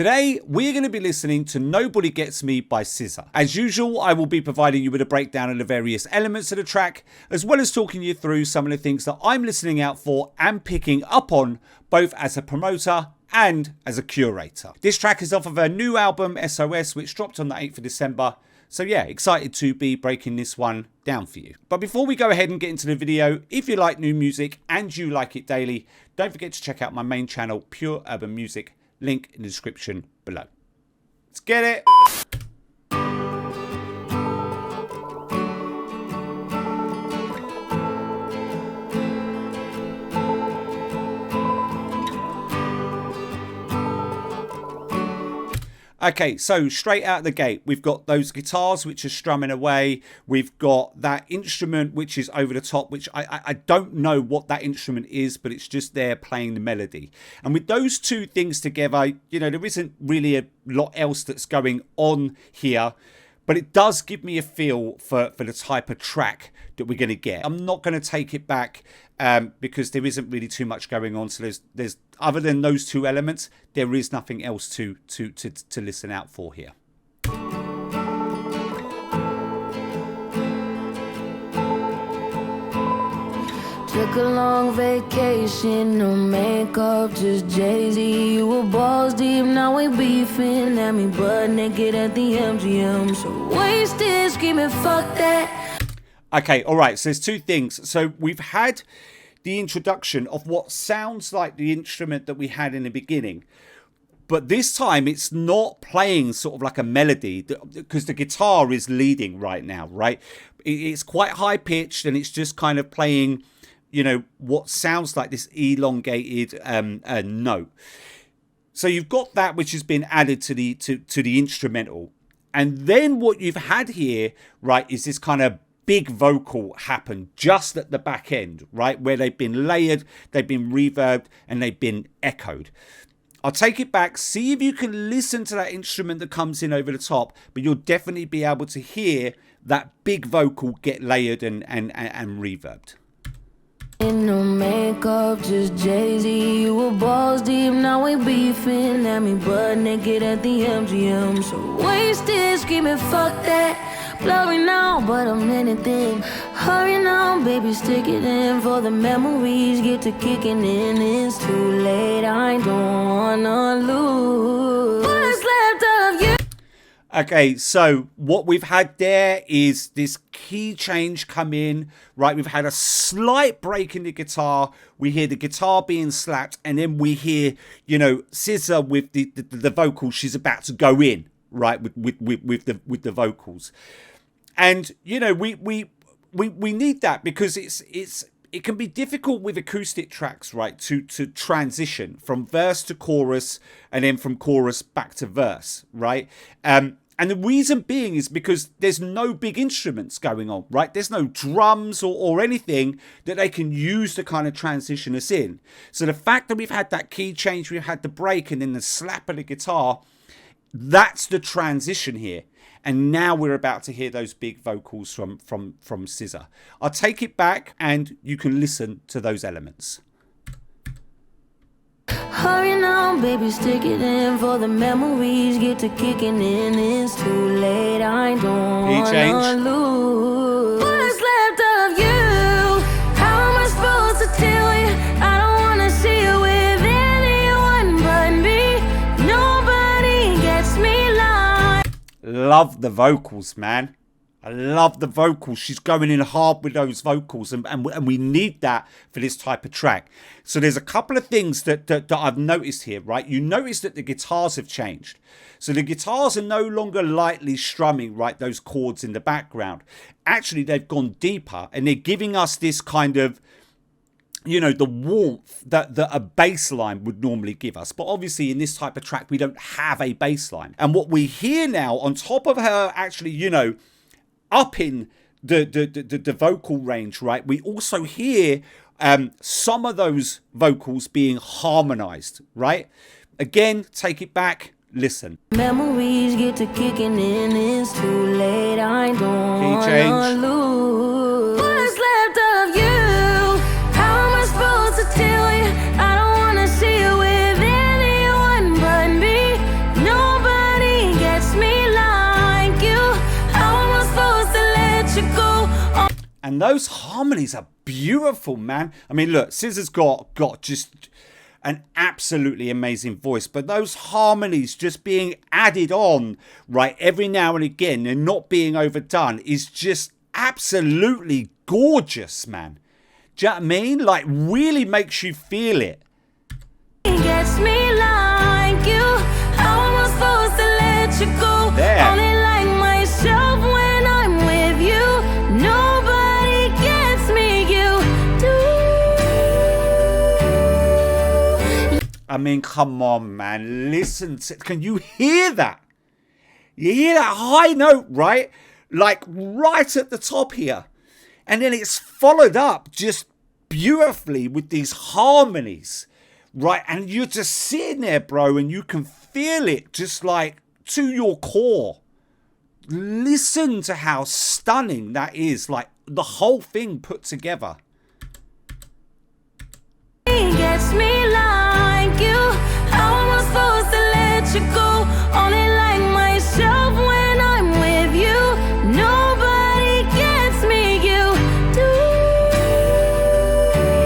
Today, we're going to be listening to Nobody Gets Me by SZA. As usual, I will be providing you with a breakdown of the various elements of the track, as well as talking you through some of the things that I'm listening out for and picking up on, both as a promoter and as a curator. This track is off of her new album, SOS, which dropped on the 8th of December. So yeah, excited to be breaking this one down for you. But before we go ahead and get into the video, if you like new music and you like it daily, don't forget to check out my main channel, Pure Urban Music. Link in the description below. Let's get it. Okay, so straight out the gate, we've got those guitars which are strumming away. We've got that instrument which is over the top, which I don't know what that instrument is, but it's just there playing the melody. And with those two things together, you know, there isn't really a lot else that's going on here. But it does give me a feel for the type of track that we're going to get. I'm not going to take it back because there isn't really too much going on. So there's other than those two elements, there is nothing else to listen out for here. Took a long vacation, no makeup, just Jay-Z. You were balls deep, now we beefing. At me butt naked at the MGM. So wasted, screaming, fuck that. Okay, alright, so there's two things. So we've had the introduction of what sounds like the instrument that we had in the beginning. But this time it's not playing sort of like a melody because the guitar is leading right now, right? It's quite high pitched and it's just kind of playing, you know, what sounds like this elongated note. So you've got that which has been added to the instrumental. And then what you've had here, right, is this kind of big vocal happen just at the back end, right, where they've been layered, they've been reverbed, and they've been echoed. I'll take it back, see if you can listen to that instrument that comes in over the top, but you'll definitely be able to hear that big vocal get layered and reverbed. No makeup, just Jay-Z. You were balls deep, now we beefing. At me butt naked at the MGM. So wasted, screaming, fuck that. Blurry now, but I'm anything. Hurry now, baby, stick it in. For the memories get to kicking in. It's too late, I don't wanna lose what's left of you. Okay, so what we've had there is this key change come in, right? We've had a slight break in the guitar. We hear the guitar being slapped, and then we hear, you know, SZA with the vocals. She's about to go in, right, with the vocals. And, you know, we need that because it can be difficult with acoustic tracks, right, to transition from verse to chorus and then from chorus back to verse, right? And the reason being is because there's no big instruments going on, right? There's no drums or anything that they can use to kind of transition us in. So the fact that we've had that key change, we've had the break and then the slap of the guitar, that's the transition here. And now we're about to hear those big vocals from SZA. I'll take it back and you can listen to those elements. Hurry now, baby, stick it in. For the memories get to kicking in. It's too late, I don't wanna lose what's left of you. How am I supposed to tell you? I don't wanna see you with anyone but me. Nobody gets me like. Love the vocals, man. I love the vocals. She's going in hard with those vocals, and we need that for this type of track. So there's a couple of things that I've noticed here, right? You notice that the guitars have changed. So the guitars are no longer lightly strumming, right, those chords in the background. Actually, they've gone deeper, and they're giving us this kind of, you know, the warmth that a bass line would normally give us. But obviously in this type of track, we don't have a bass line. And what we hear now, on top of her actually, you know, upping the vocal range, right, we also hear some of those vocals being harmonized, right? Again, take it back, listen. Memories get to kicking in, it's too late, I don't wanna lose what's left of you. How am I supposed to tell you? I don't wanna see you with anyone but me. And those harmonies are beautiful, man. I mean, look, SZA's got just an absolutely amazing voice, but those harmonies just being added on, right, every now and again and not being overdone is just absolutely gorgeous, man. Do you know what I mean? Like, really makes you feel it. It gets me like you. How am I supposed to let you go? There. Only like myself when I'm with you. Nobody gets me, you do. I mean, come on, man. Listen to, can you hear that? You hear that high note, right? Like right at the top here. And then it's followed up just beautifully with these harmonies, right? And you're just sitting there, bro, and you can feel it just like to your core. Listen to how stunning that is, like the whole thing put together. It gets me like you. How am I supposed to let you go? Only like myself when I'm with you. Nobody gets me, you do.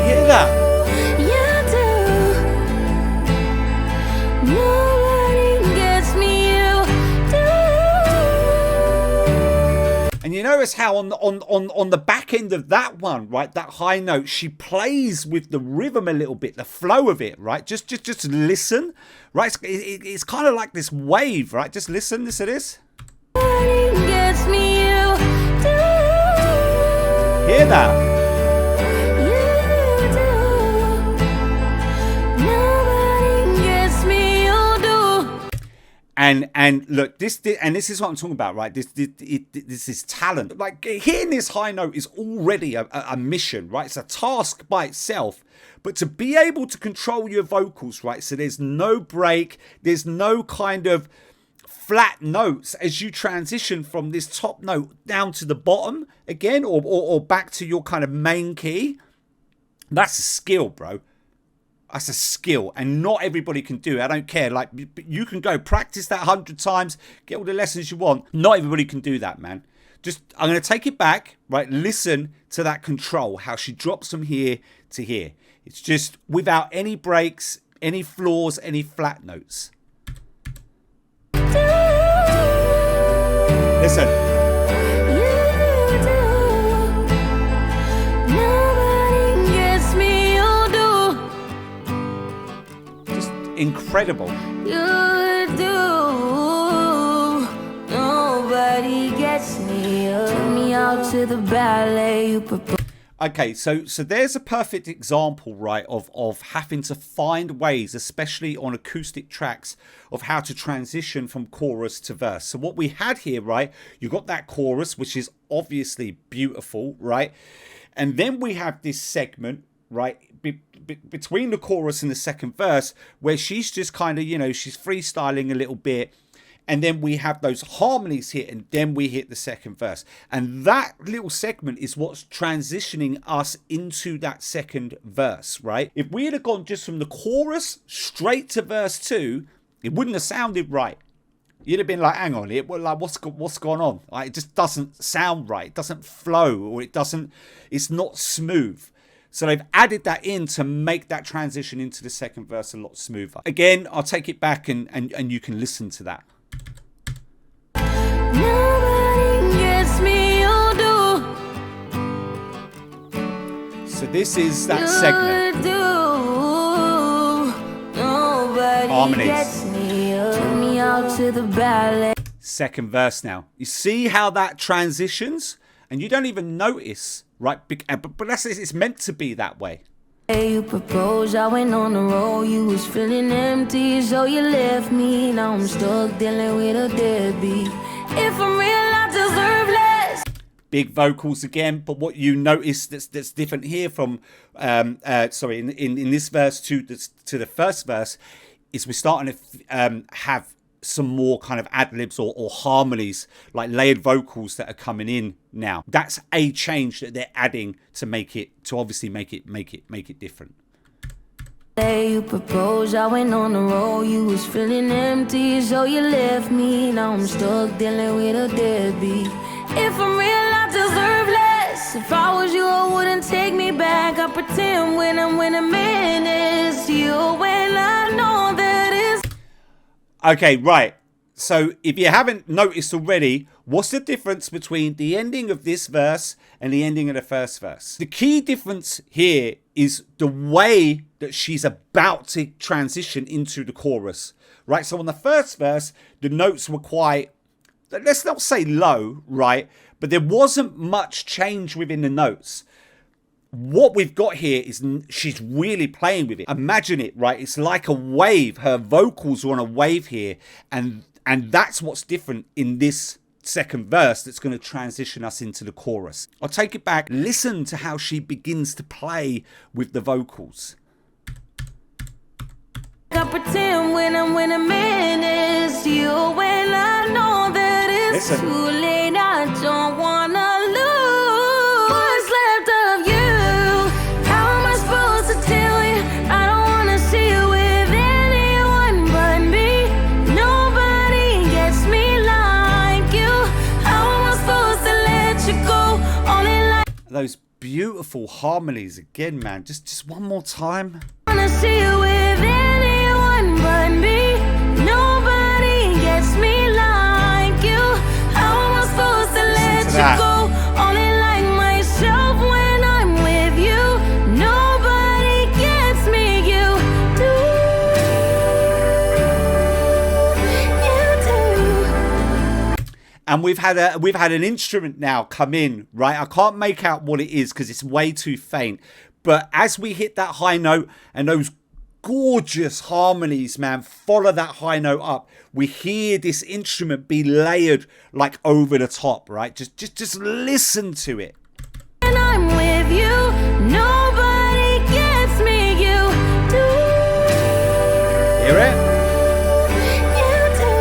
Hear that? You do. Nobody gets me, you do. And you notice how on the back end of that one, right, that high note, she plays with the rhythm a little bit, the flow of it, right? Just listen, right? It's kind of like this wave, right? Just listen to this. Nobody gets me, you do. Hear that? You do. Nobody gets me, you do. And look, this is what I'm talking about, right? This is talent. Like, hitting this high note is already a mission, right? It's a task by itself. But to be able to control your vocals, right? So there's no break, there's no kind of flat notes as you transition from this top note down to the bottom again, or back to your kind of main key. That's a skill, bro. That's a skill, and not everybody can do it. I don't care. Like, you can go practice that 100 times, get all the lessons you want. Not everybody can do that, man. Just, I'm going to take it back, right? Listen to that control, how she drops from here to here. It's just without any breaks, any flaws, any flat notes. Listen. Incredible. You do. Nobody gets me. Take me out to the ballet. You propose. Okay, so there's a perfect example, right, of having to find ways, especially on acoustic tracks, of how to transition from chorus to verse. So what we had here, right, you got that chorus, which is obviously beautiful, right? And then we have this segment, right, between the chorus and the second verse, where she's just kind of, you know, she's freestyling a little bit. And then we have those harmonies hit, and then we hit the second verse. And that little segment is what's transitioning us into that second verse, right? If we had gone just from the chorus straight to verse 2, it wouldn't have sounded right. You'd have been like, hang on, like, what's going on? Like, it just doesn't sound right. It doesn't flow, or it's not smooth. So they've added that in to make that transition into the second verse a lot smoother. Again, I'll take it back and you can listen to that. Nobody gets me, you do. So this is that segment. You do. Nobody Harmonies. gets me. Take me out to the ballet. Second verse now. You see how that transitions? And you don't even notice, right? But that's, it's meant to be that way. You proposed, I went on the road. You was feeling empty, so you left me. Now I'm stuck dealing with a deadbeat. If I'm real, I deserve less. Big vocals again, but what you notice that's different here from, in this verse to the first verse, is we're starting to have some more kind of ad-libs or harmonies, like layered vocals that are coming in now. That's a change that they're adding to obviously make it different. You proposed, I went on the road. You was feeling empty, so you left me. Now I'm stuck dealing with a deadbeat. If I'm real, I deserve less. If I was you, I wouldn't take me back. I pretend when a man is you, when I know that it's. Okay, right. So if you haven't noticed already, what's the difference between the ending of this verse and the ending of the first verse? The key difference here is the way that she's about to transition into the chorus, right? So on the first verse, the notes were quite, let's not say low, right? But there wasn't much change within the notes. What we've got here is she's really playing with it. Imagine it, right? It's like a wave. Her vocals are on a wave here. And that's what's different in this second verse that's going to transition us into the chorus. I'll take it back. Listen to how she begins to play with the vocals. I pretend when a man is you, when I know that it's too late. I don't wanna lose what's left of you. How am I supposed to tell you? I don't wanna see you with anyone but me. Nobody gets me like you. How am I supposed to let you go? Only like those beautiful harmonies again, man. Just one more time. I wanna see you with anyone but me. Nobody gets me like you. How am I supposed to let you go? Only like myself when I'm with you. Nobody gets me. You do. You do. And we've had an instrument now come in, right? I can't make out what it is because it's way too faint. But as we hit that high note and those gorgeous harmonies, man, follow that high note up, we hear this instrument be layered like over the top, right? Just listen to it. When I'm with you, nobody gets me. You do. Hear it? You do.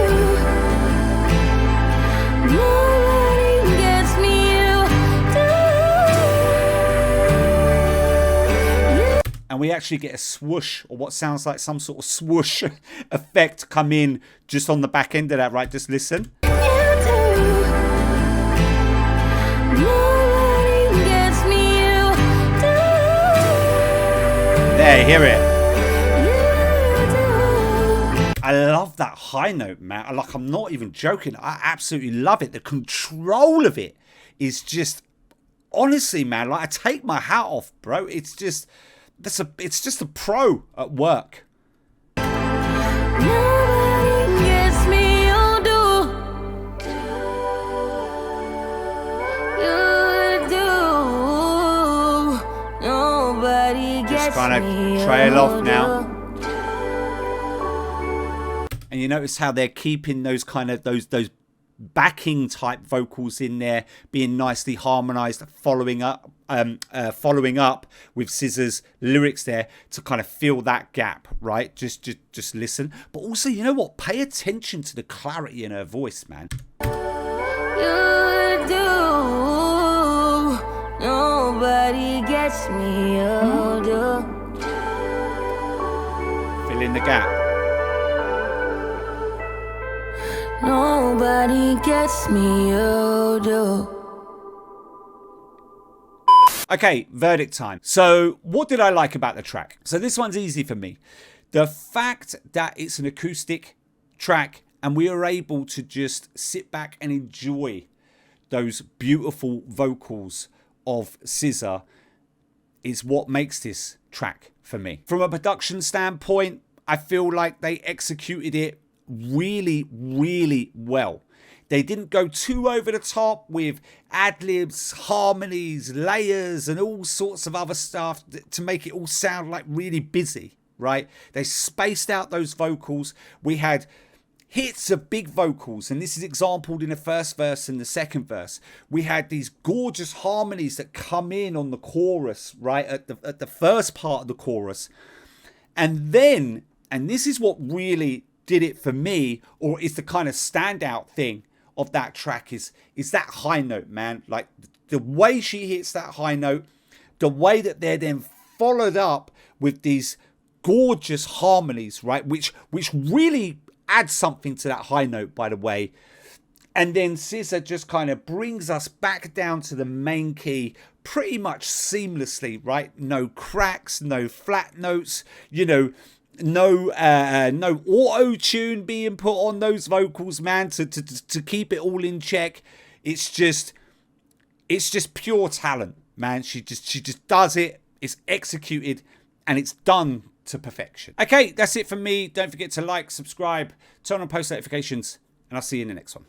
Nobody gets me. You do. And we actually get a swoosh, or what sounds like some sort of swoosh effect come in just on the back end of that, right? Just listen. You do. Nobody gets me. You do. There, hear it? You do. I love that high note, man. Like, I'm not even joking. I absolutely love it. The control of it is just, honestly, man, like, I take my hat off, bro. It's just a pro at work. Nobody gets me. You do. You do. Nobody gets Just kind me. of trail off You now. do. And you notice how they're keeping those kind of those backing type vocals in there, being nicely harmonized, following up with SZA's lyrics there to kind of fill that gap, right? Just listen. But also, you know what? Pay attention to the clarity in her voice, man. You do. Nobody gets me. You do. Fill in the gap. Nobody gets me. You do. Okay, verdict time. So what did I like about the track? So this one's easy for me. The fact that it's an acoustic track and we are able to just sit back and enjoy those beautiful vocals of SZA is what makes this track for me. From a production standpoint, I feel like they executed it really, really well. They didn't go too over the top with ad-libs, harmonies, layers, and all sorts of other stuff to make it all sound like really busy, right? They spaced out those vocals. We had hits of big vocals, and this is exampled in the first verse and the second verse. We had these gorgeous harmonies that come in on the chorus, right, at the first part of the chorus. And then, and this is what really did it for me, or is the kind of standout thing of that track, is that high note, man. Like the way she hits that high note, the way that they're then followed up with these gorgeous harmonies, right, which really adds something to that high note, by the way. And then SZA just kind of brings us back down to the main key pretty much seamlessly, right? No cracks, no flat notes, you know, no auto tune being put on those vocals, man, to keep it all in check. It's just pure talent, man. She just does it. It's executed and it's done to perfection. Okay, that's it from me. Don't forget to like, subscribe, turn on post notifications, and I'll see you in the next one.